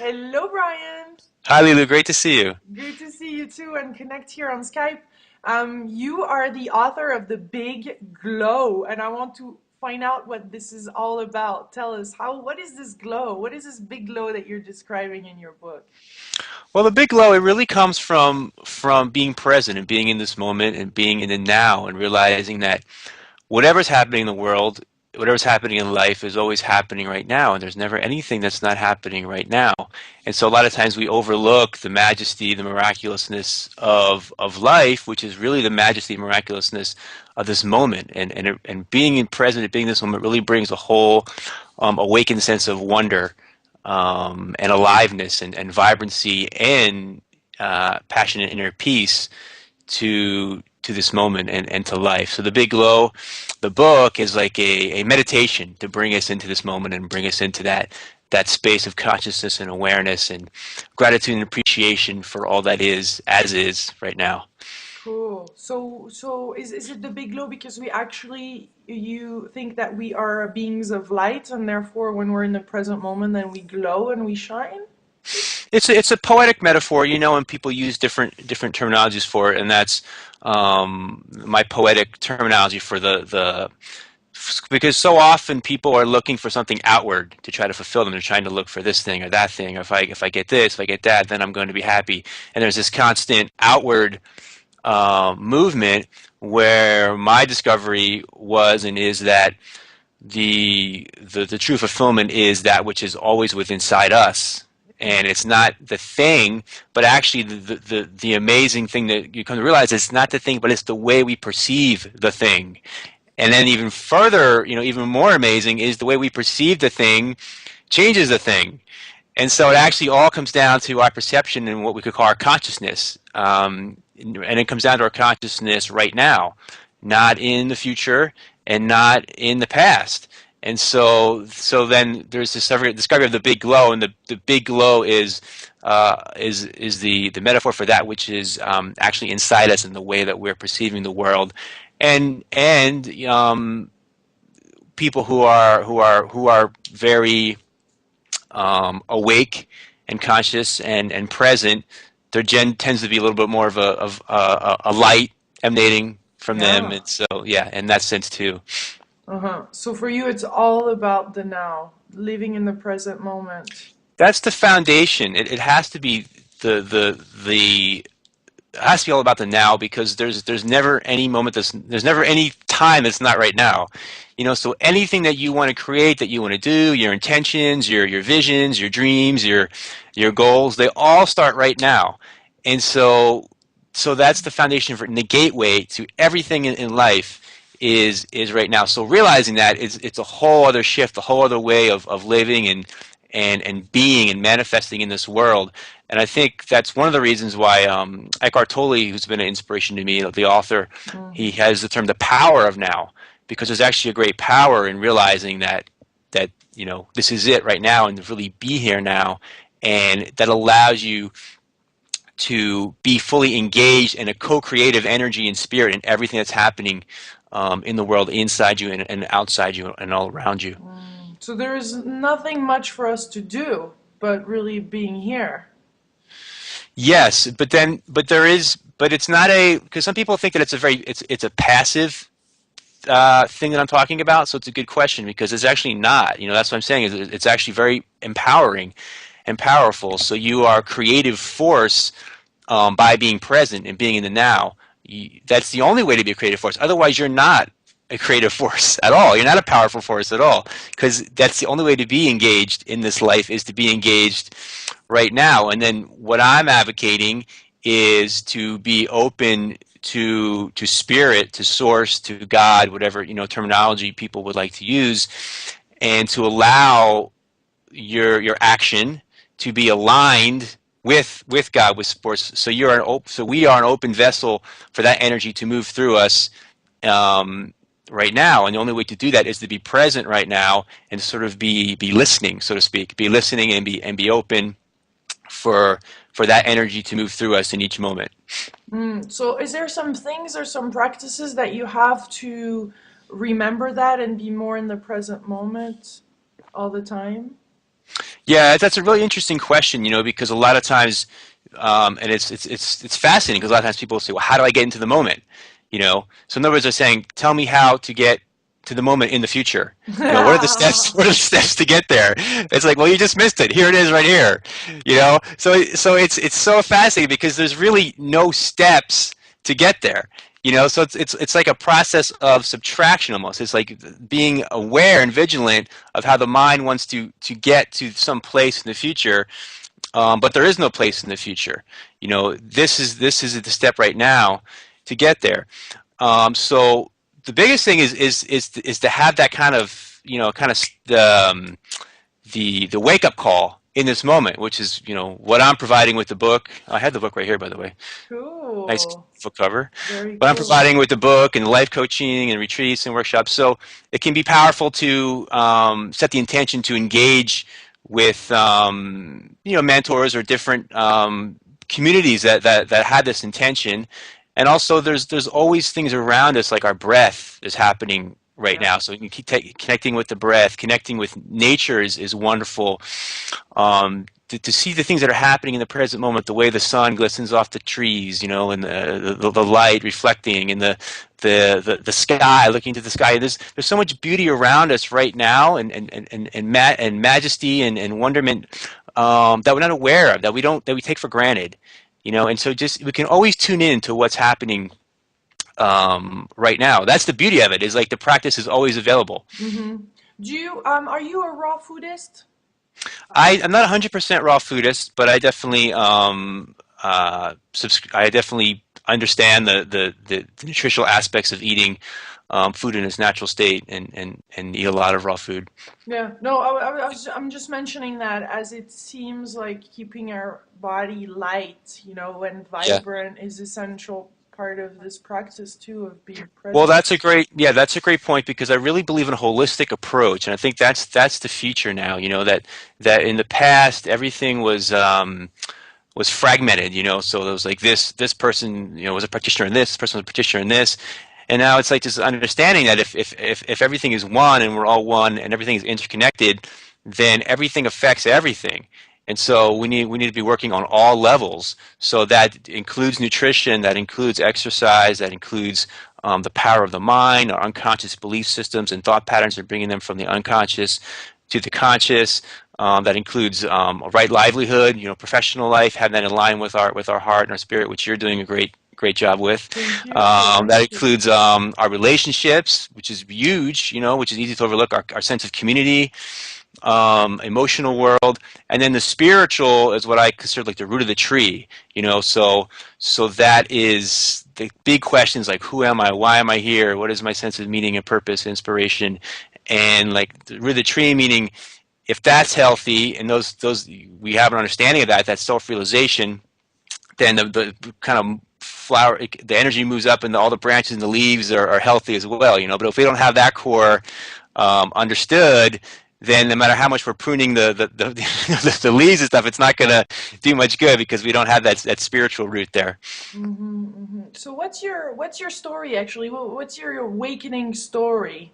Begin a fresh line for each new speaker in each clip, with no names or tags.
Hello, Brian.
Hi, Lulu. Great to see you.
Great to see you too and connect here on Skype. You are the author of The Big Glow, and I want to find out what this is all about. Tell us what is this glow? What is this big glow that you're describing in your book?
Well, the big glow, it really comes from being present and being in this moment and being in the now and realizing that whatever's happening in the world, whatever's happening in life is always happening right now, and there's never anything that's not happening right now. And so a lot of times we overlook the majesty, the miraculousness of life, which is really the majesty and miraculousness of this moment. And being in present and being in this moment really brings a whole awakened sense of wonder and aliveness and vibrancy and passion and inner peace to this moment and to life. So the big glow, the book is like a meditation to bring us into this moment and bring us into that space of consciousness and awareness and gratitude and appreciation for all that is as is right now.
Cool. So is it the big glow because you think that we are beings of light and therefore when we're in the present moment then we glow and we shine?
It's a poetic metaphor, and people use different terminologies for it, and that's my poetic terminology for the because so often people are looking for something outward to try to fulfill them. They're trying to look for this thing or that thing. If I get this, if I get that, then I'm going to be happy. And there's this constant outward movement where my discovery was and is that the true fulfillment is that which is always within inside us. And it's not the thing, but actually the amazing thing that you come to realize is it's not the thing, but it's the way we perceive the thing. And then even further, even more amazing is the way we perceive the thing changes the thing. And so it actually all comes down to our perception and what we could call our consciousness. And it comes down to our consciousness right now, not in the future and not in the past. And so then there's this discovery of the big glow, and the big glow is the metaphor for that which is actually inside us in the way that we're perceiving the world, and people who are very awake and conscious and present, there tends to be a little bit more of a light emanating from them,
Yeah.
and so yeah, in that sense too.
Uh-huh. So for you it's all about the now, living in the present moment.
That's the foundation. It has to be the it has to be all about the now, because there's never any moment there's never any time that's not right now. So anything that you want to create, that you want to do, your intentions, your visions, your dreams, your goals, they all start right now. And so that's the foundation for, and the gateway to everything in life is right now. So realizing that it's a whole other shift, a whole other way of living and being and manifesting in this world. And I think that's one of the reasons why Eckhart Tolle, who's been an inspiration to me, the author, he
Mm-hmm.
has the term "the power of now," because there's actually a great power in realizing that this is it right now, and to really be here now, and that allows you to be fully engaged in a co-creative energy and spirit in everything that's happening in the world, inside you and outside you and all around you.
So there is nothing much for us to do but really being here.
Yes, but it's not because some people think that it's a passive thing that I'm talking about. So it's a good question, because it's actually not. That's what I'm saying, is it's actually very empowering and powerful. So you are a creative force by being present and being in the now. That's the only way to be a creative force. Otherwise, you're not a creative force at all. You're not a powerful force at all, because that's the only way to be engaged in this life, is to be engaged right now. And then what I'm advocating is to be open to spirit, to source, to God, whatever terminology people would like to use, and to allow your action to be aligned with God, with sports. So we are an open vessel for that energy to move through us right now, and the only way to do that is to be present right now and sort of be listening, so to speak, be listening and be open for that energy to move through us in each moment.
So is there some things or some practices that you have to remember that and be more in the present moment all the time?
Yeah, that's a really interesting question, because a lot of times, and it's fascinating because a lot of times people say, "Well, how do I get into the moment?" So in other words, they're saying, "Tell me how to get to the moment in the future." What are the steps? What are the steps to get there? It's like, well, you just missed it. Here it is, right here. So it's so fascinating because there's really no steps to get there. So it's like a process of subtraction almost. It's like being aware and vigilant of how the mind wants to get to some place in the future, but there is no place in the future. This is the step right now to get there. So the biggest thing is to have that kind of the wake up call in this moment, which is what I'm providing with the book. I had the book right here, by the way. Nice
Cool.
book cover.
Very
But I'm
cool.
providing with the book and life coaching and retreats and workshops. So it can be powerful to set the intention to engage with mentors or different communities that had this intention. And also, there's always things around us, like our breath is happening right
Yeah.
now. So you can keep connecting with the breath, connecting with nature is wonderful. To see the things that are happening in the present moment, the way the sun glistens off the trees, and the light reflecting, and the sky, looking to the sky. There's so much beauty around us right now, and majesty and wonderment that we're not aware of, that we take for granted. And so just we can always tune in to what's happening right now. That's the beauty of it. Is like the practice is always available.
Mm-hmm. Are you a raw foodist?
I'm not 100% raw foodist, but I definitely I definitely understand the nutritional aspects of eating food in its natural state, and eat a lot of raw food.
Yeah, no, I'm just mentioning that as it seems like keeping our body light, and
Yeah.
vibrant is essential part of this practice too of being
Well,
present.
that's a great point because I really believe in a holistic approach, and I think that's the future now. That in the past everything was fragmented. So there was like this person was a practitioner in this person was a practitioner in this, and now it's like just understanding that if everything is one and we're all one and everything is interconnected, then everything affects everything. And so we need to be working on all levels. So that includes nutrition, that includes exercise, that includes the power of the mind, our unconscious belief systems and thought patterns, and bringing them from the unconscious to the conscious. That includes a right livelihood, professional life, having that in line with our heart and our spirit, which you're doing a great job with.
Thank you.
That
Thank you.
includes our relationships, which is huge, which is easy to overlook. Our sense of community, emotional world, and then the spiritual is what I consider like the root of the tree. So that is the big questions like who am I, why am I here, what is my sense of meaning and purpose, inspiration, and like the root of the tree meaning if that's healthy and those we have an understanding of that self-realization, then the kind of flower, the energy moves up and all the branches and the leaves are healthy as well. But if we don't have that core understood, then no matter how much we're pruning the leaves and stuff, it's not going to do much good because we don't have that spiritual root there.
Hmm. Hmm. So what's your story actually? What's your awakening story?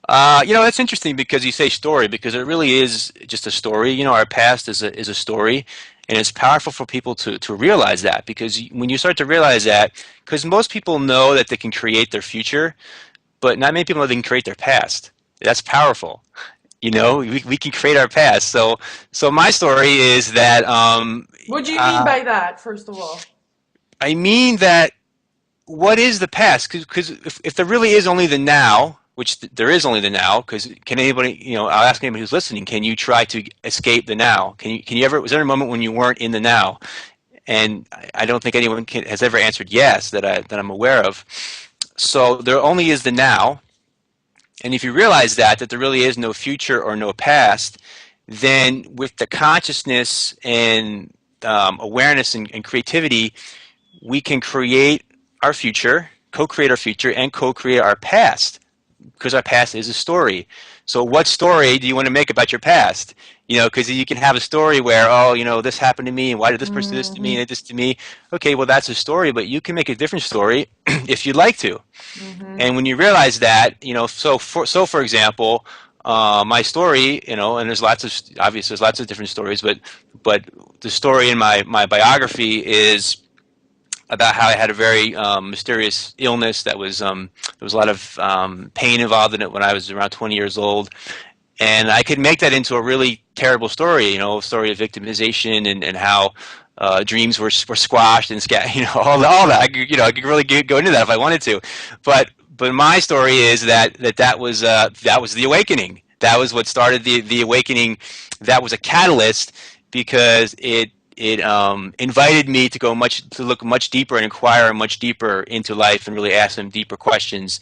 That's interesting because you say story because it really is just a story. Our past is a story, and it's powerful for people to realize that because when you start to realize that, because most people know that they can create their future, but not many people know they can create their past. That's powerful. We can create our past. So my story is that
What do you mean by that, first of all?
I mean that what is the past? Because if there really is only the now, which there is only the now, because can anybody, I'll ask anybody who's listening, can you try to escape the now? Can you ever, was there a moment when you weren't in the now? And I don't think anyone has ever answered yes that I'm aware of. So there only is the now. And if you realize that there really is no future or no past, then with the consciousness and awareness and creativity, we can create our future, co-create our future, and co-create our past because our past is a story. So what story do you want to make about your past? Because you can have a story where, oh, this happened to me, and why did this person do this to me
Hmm.
and did this to me? Okay, well, that's a story, but you can make a different story if you'd like to.
Hmm.
And when you realize that, so for example, my story, and there's lots of different stories, but the story in my biography is about how I had a very mysterious illness that there was a lot of pain involved in it when I was around 20 years old, and I could make that into a really terrible story, a story of victimization and how dreams were squashed and all that. I could really go into that if I wanted to, but my story is that was the awakening. That was what started the awakening. That was a catalyst because it invited me to look much deeper and inquire much deeper into life and really ask some deeper questions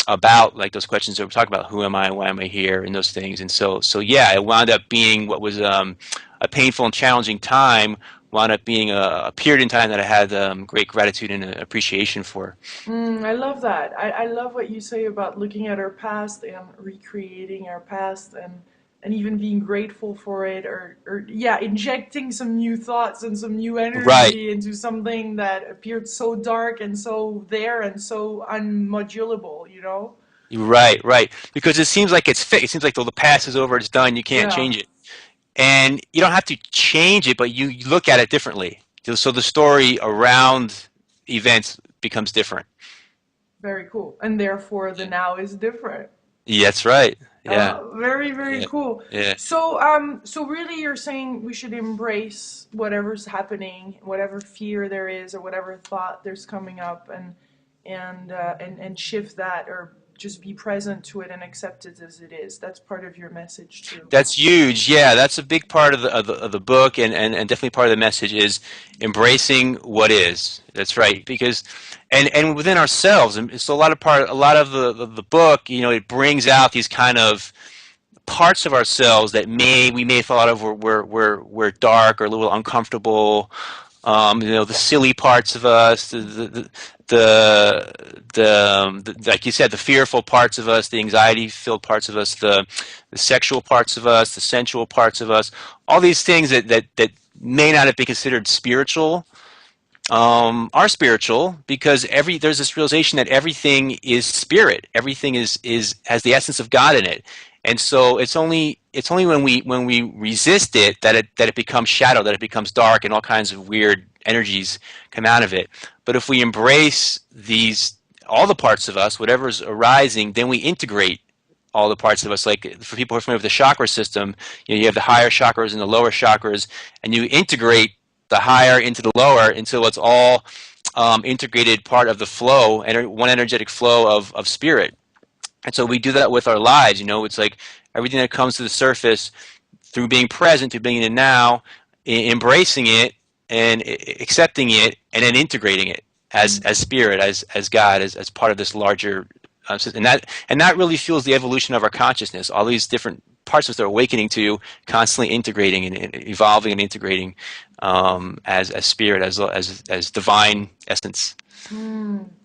about, like, those questions that we're talking about: who am I, why am I here, and those things. And so yeah, it wound up being what was a painful and challenging time. Wound up being a period in time that I had great gratitude and appreciation for.
I love that. I love what you say about looking at our past and recreating our past, and even being grateful for it, or yeah, injecting some new thoughts and some new
Right,
energy into something that appeared so dark and so there and so unmodulable, you know?
right. Because it seems like it's fixed. It seems like the past is over, it's done, you can't
Yeah,
change it. And you don't have to change it, but you look at it differently. So the story around events becomes different.
very cool. And therefore the
Yeah.
now is different.
Yeah, that's right. Yeah,
Very, very
yeah,
cool.
yeah.
So really, you're saying we should embrace whatever's happening, whatever fear there is, or whatever thought there's coming up, and shift that, or just be present to it and accept it as it is. That's part of your message too.
That's huge. Yeah, that's a big part of the book, and definitely part of the message is embracing what is. That's right. Because and within ourselves, and so a lot of the book, it brings out these kind of parts of ourselves that we may have thought of were dark or a little uncomfortable. The silly parts of us, like you said, the fearful parts of us, the anxiety-filled parts of us, the sexual parts of us, the sensual parts of us, all these things that may not have been considered spiritual, are spiritual, because there's this realization that everything is spirit. Everything is has the essence of God in it, and so it's only when we resist it that it becomes shadow, that it becomes dark, and all kinds of weird energies come out of it. But if we embrace all the parts of us, whatever's arising, then we integrate all the parts of us. Like, for people who are familiar with the chakra system, you have the higher chakras and the lower chakras, and you integrate the higher into the lower until it's all integrated part of the flow, and one energetic flow of spirit. And so we do that with our lives. It's like everything that comes to the surface, through being present, through being in the now, embracing it and accepting it, and then integrating it as spirit, as God, as part of this larger and that really fuels the evolution of our consciousness. All these different parts of us are awakening to, constantly integrating and evolving and integrating, as spirit, as divine essence.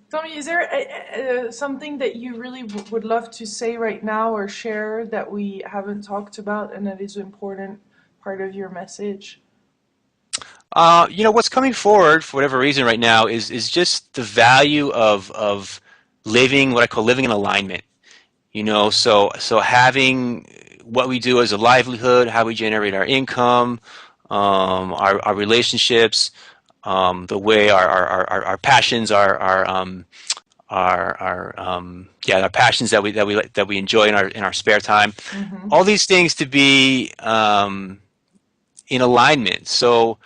Tell me, is there something that you really would love to say right now or share that we haven't talked about and that is an important part of your message?
What's coming forward for whatever reason right now is just the value of living, what I call living in alignment. So having what we do as a livelihood, how we generate our income, our relationships, the way our passions, our passions that we enjoy in our spare time,
Mm-hmm.
all these things to be in alignment. So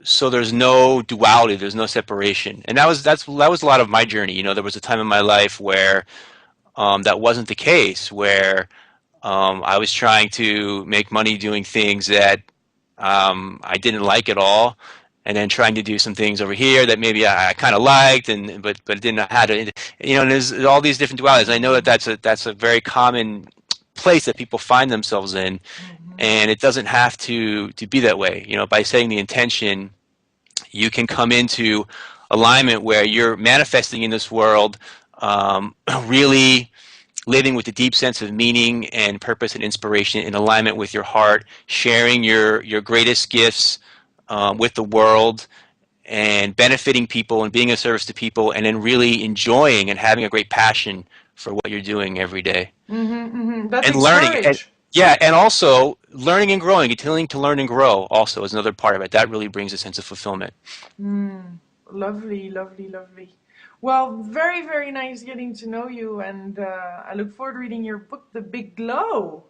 so there's no duality, there's no separation, and that was a lot of my journey. There was a time in my life where that wasn't the case, where I was trying to make money doing things that I didn't like at all, and then trying to do some things over here that maybe I kind of liked, but didn't know how to. And there's all these different dualities. I know that that's a very common place that people find themselves in,
Mm-hmm.
and it doesn't have to be that way. By setting the intention, you can come into alignment where you're manifesting in this world, really living with a deep sense of meaning and purpose and inspiration, in alignment with your heart, sharing your greatest gifts with the world, and benefiting people and being of service to people, and then really enjoying and having a great passion for what you're doing every day.
That
And
takes
learning. And
courage.
yeah, and also learning and growing, continuing to learn and grow also is another part of it. That really brings a sense of fulfillment.
Lovely, lovely, lovely. Well, very, very nice getting to know you, and I look forward to reading your book, The Big Glow.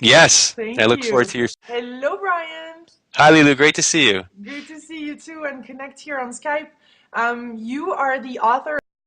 Yes, I
Thank
look forward
you.
to your.
Hello, Brian.
Hi, Lulu. Great to see you.
Great to see you too and connect here on Skype. You are the author